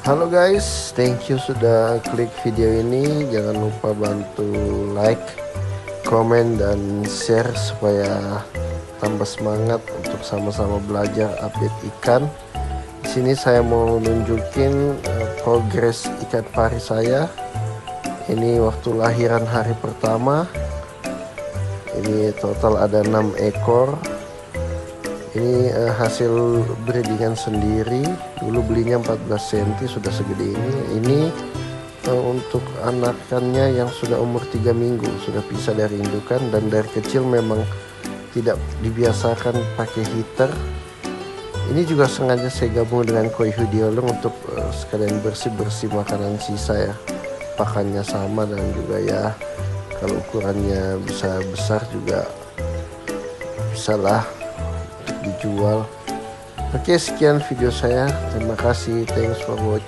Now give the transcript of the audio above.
Halo guys, thank you sudah klik video ini. Jangan lupa bantu like, komen, dan share supaya tambah semangat untuk sama-sama belajar update ikan. Di sini saya mau nunjukin progres ikan pari saya. Ini waktu lahiran hari pertama. Ini total ada 6 ekor. Ini hasil breedingan sendiri. Dulu belinya 14 cm, sudah segede ini. Ini untuk anakannya yang sudah umur 3 minggu, sudah pisah dari indukan, dan dari kecil memang tidak dibiasakan pakai heater. Ini juga sengaja saya gabung dengan koi hudiolong untuk sekalian bersih-bersih makanan sisa ya. Pakannya sama, dan juga ya kalau ukurannya bisa besar juga bisalah dijual. Oke, sekian video saya. Terima kasih. Thanks for watching.